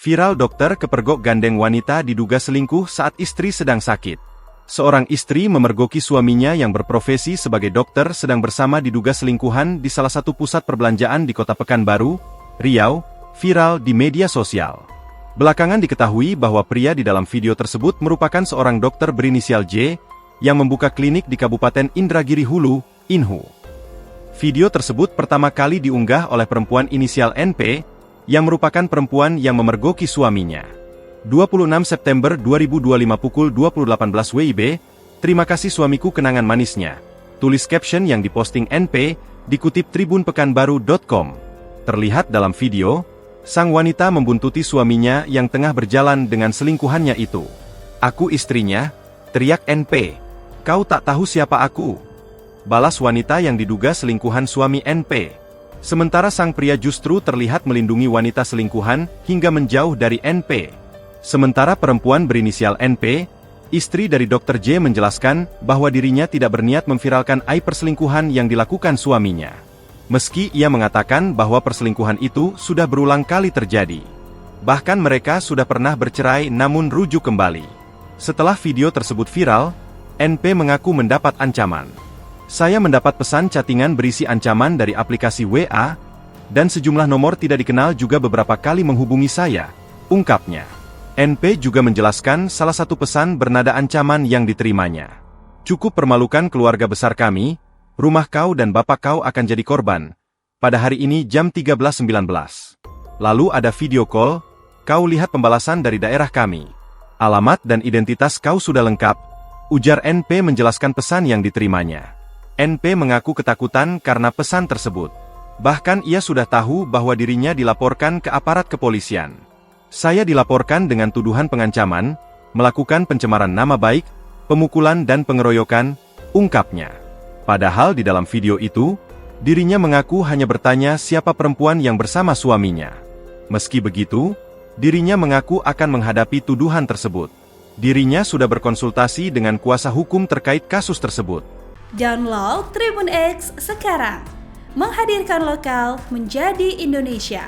Viral dokter kepergok gandeng wanita diduga selingkuh saat istri sedang sakit. Seorang istri memergoki suaminya yang berprofesi sebagai dokter sedang bersama diduga selingkuhan di salah satu pusat perbelanjaan di Kota Pekanbaru, Riau, viral di media sosial. Belakangan diketahui bahwa pria di dalam video tersebut merupakan seorang dokter berinisial J, yang membuka klinik di Kabupaten Indragiri Hulu, Inhu. Video tersebut pertama kali diunggah oleh perempuan inisial NP, yang merupakan perempuan yang memergoki suaminya. 26 September 2025 pukul 20.18 WIB, terima kasih suamiku kenangan manisnya. Tulis caption yang diposting NP, dikutip tribunpekanbaru.com. Terlihat dalam video, sang wanita membuntuti suaminya yang tengah berjalan dengan selingkuhannya itu. Aku istrinya, teriak NP. Kau tak tahu siapa aku? Balas wanita yang diduga selingkuhan suami NP. Sementara sang pria justru terlihat melindungi wanita selingkuhan hingga menjauh dari NP. Sementara perempuan berinisial NP, istri dari Dr. J menjelaskan bahwa dirinya tidak berniat memviralkan aib perselingkuhan yang dilakukan suaminya. Meski ia mengatakan bahwa perselingkuhan itu sudah berulang kali terjadi. Bahkan mereka sudah pernah bercerai namun rujuk kembali. Setelah video tersebut viral, NP mengaku mendapat ancaman. Saya mendapat pesan chattingan berisi ancaman dari aplikasi WA, dan sejumlah nomor tidak dikenal juga beberapa kali menghubungi saya, ungkapnya. NP juga menjelaskan salah satu pesan bernada ancaman yang diterimanya. Cukup permalukan keluarga besar kami, rumah kau dan bapak kau akan jadi korban. Pada hari ini jam 13.19. Lalu ada video call, kau lihat pembalasan dari daerah kami. Alamat dan identitas kau sudah lengkap, ujar NP menjelaskan pesan yang diterimanya. NP mengaku ketakutan karena pesan tersebut. Bahkan ia sudah tahu bahwa dirinya dilaporkan ke aparat kepolisian. Saya dilaporkan dengan tuduhan pengancaman, melakukan pencemaran nama baik, pemukulan dan pengeroyokan, ungkapnya. Padahal di dalam video itu, dirinya mengaku hanya bertanya siapa perempuan yang bersama suaminya. Meski begitu, dirinya mengaku akan menghadapi tuduhan tersebut. Dirinya sudah berkonsultasi dengan kuasa hukum terkait kasus tersebut. Download Tribun X sekarang, menghadirkan lokal menjadi Indonesia.